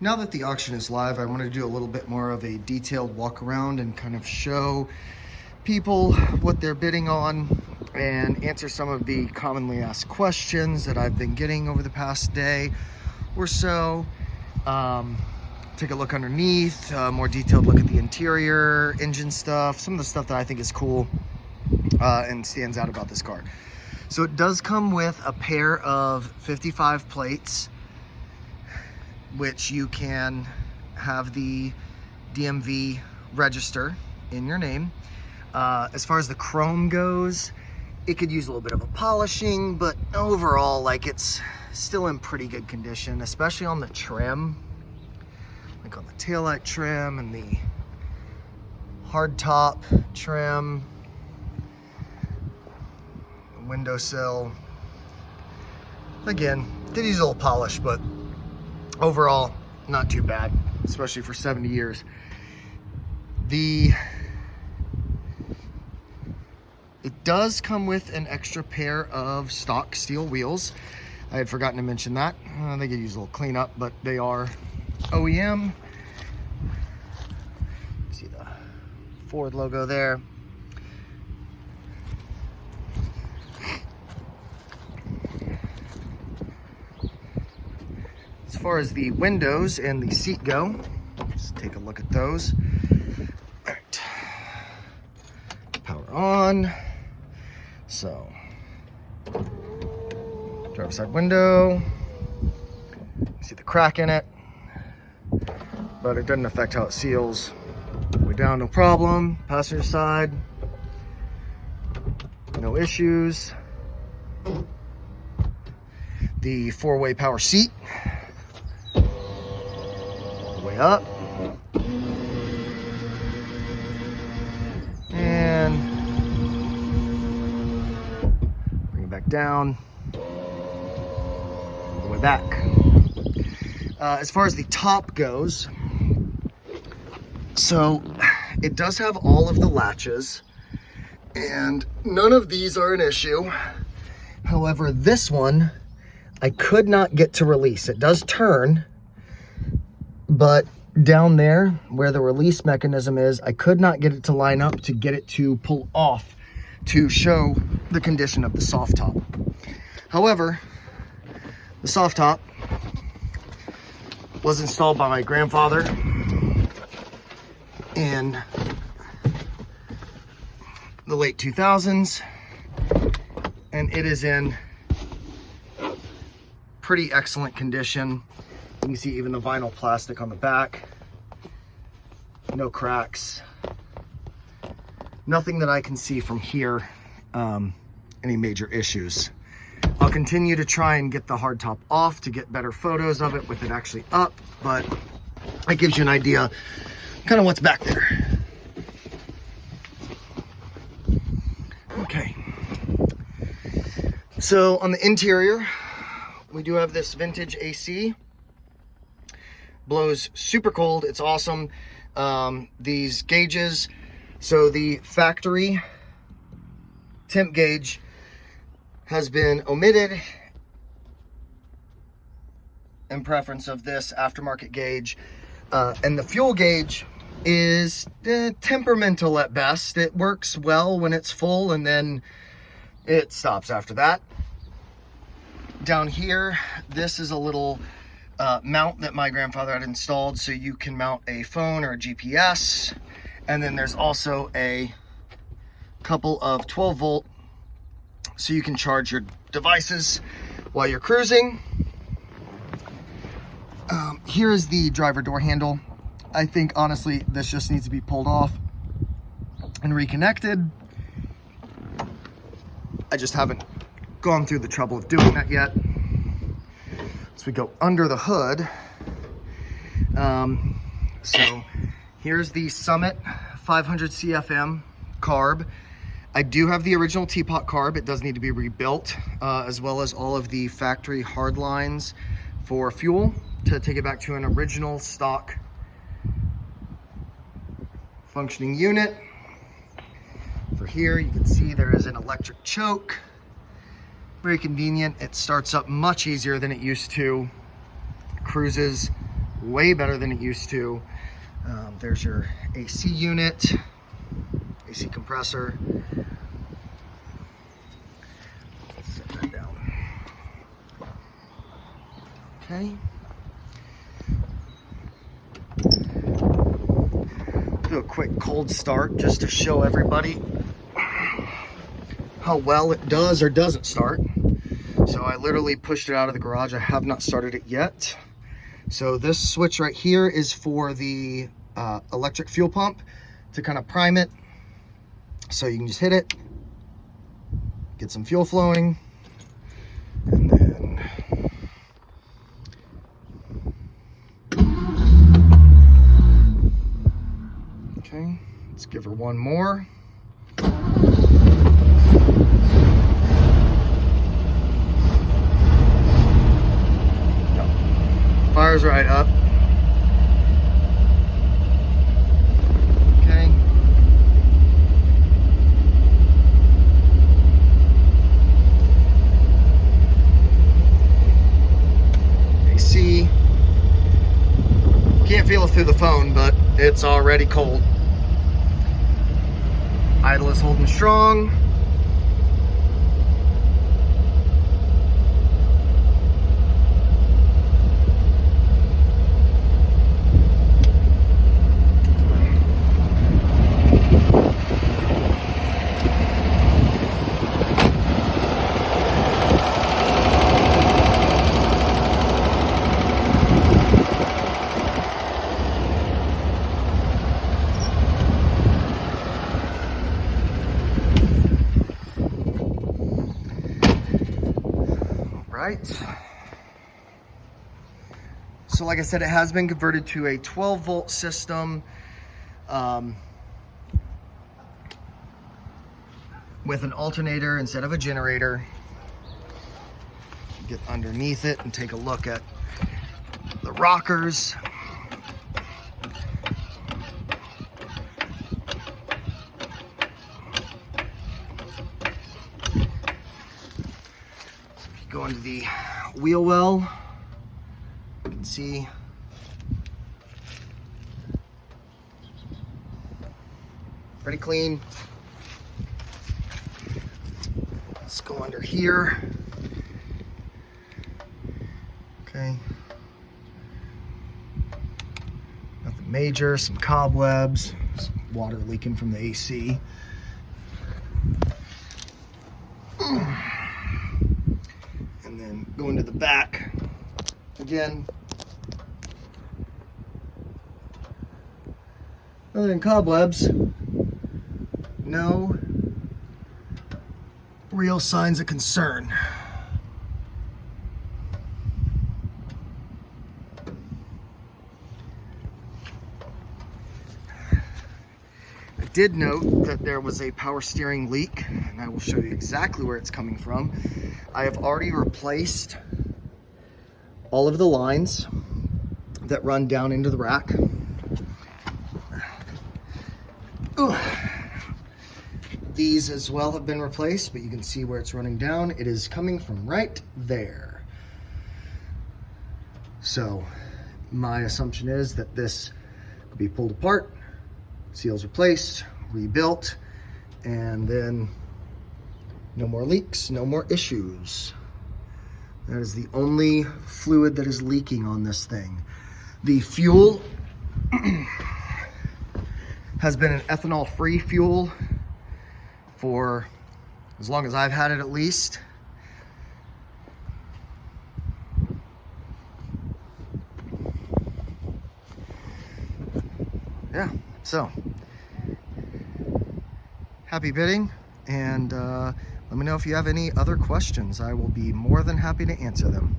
Now that the auction is live, I want to do a little bit more of a detailed walk around and kind of show people what they're bidding on and answer some of the commonly asked questions that I've been getting over the past day or so. Take a look underneath, more detailed look at the interior, engine stuff, some of the stuff that I think is cool and stands out about this car. So it does come with a pair of 55 plates, which you can have the DMV register in your name. As far as the chrome goes, it could use a little bit of a polishing, but overall, like, it's still in pretty good condition, especially on the trim, like on the taillight trim and the hard top trim, the windowsill. Again, did use a little polish, but overall, not too bad, especially for 70 years. It does come with an extra pair of stock steel wheels. I had forgotten to mention that. They could use a little cleanup, but they are OEM. See the Ford logo there. As far as the windows and the seat go, let's take a look at those. All right, power on. So, driver's side window, see the crack in it, but it doesn't affect how it seals. Way down, no problem. Passenger side, no issues. The 4-way power seat, way up, and back down, all the way back. As far as the top goes, so it does have all of the latches, and none of these are an issue. However, this one, I could not get to release. It does turn, but down there where the release mechanism is, I could not get it to line up to get it to pull off to show the condition of the soft top. However, the soft top was installed by my grandfather in the late 2000s, and it is in pretty excellent condition. You can see even the vinyl plastic on the back, no cracks. Nothing that I can see from here, any major issues. I'll continue to try and get the hard top off to get better photos of it with it actually up, but that gives you an idea kind of what's back there. Okay. So on the interior, we do have this vintage AC. Blows super cold, it's awesome. These gauges, so the factory temp gauge has been omitted in preference of this aftermarket gauge. And the fuel gauge is temperamental at best. It works well when it's full and then it stops after that. Down here, this is a little mount that my grandfather had installed so you can mount a phone or a GPS. And then there's also a couple of 12 volt so you can charge your devices while you're cruising. Here is the driver door handle. I think honestly this just needs to be pulled off and reconnected. I just haven't gone through the trouble of doing that yet. So we go under the hood. So here's the Summit 500 CFM carb. I do have the original teapot carb. It does need to be rebuilt, as well as all of the factory hard lines for fuel to take it back to an original stock functioning unit. For here, you can see there is an electric choke. Very convenient. It starts up much easier than it used to. Cruises way better than it used to. There's your AC unit, AC compressor. Let's set that down. Okay. Do a quick cold start just to show everybody how well it does or doesn't start. So I literally pushed it out of the garage. I have not started it yet. So this switch right here is for the electric fuel pump to kind of prime it. So you can just hit it, get some fuel flowing, and then okay, let's give her one more. Fires right up. Okay. AC. Can't feel it through the phone, but it's already cold. Idle is holding strong. Right. So like I said, it has been converted to a 12-volt system with an alternator instead of a generator. Get underneath it and take a look at the rockers. Go into the wheel well, you can see pretty clean. Let's go under here. Okay. Nothing major, some cobwebs, some water leaking from the AC. And then go into the back again. Other than cobwebs, no real signs of concern. I did note that there was a power steering leak, and I will show you exactly where it's coming from. I have already replaced all of the lines that run down into the rack. Ooh. These as well have been replaced, but you can see where it's running down. It is coming from right there. So my assumption is that this could be pulled apart, seals replaced, rebuilt, and then no more leaks, no more issues. That is the only fluid that is leaking on this thing. The fuel has been an ethanol-free fuel for as long as I've had it, at least. Yeah, so happy bidding, and let me know if you have any other questions. I will be more than happy to answer them.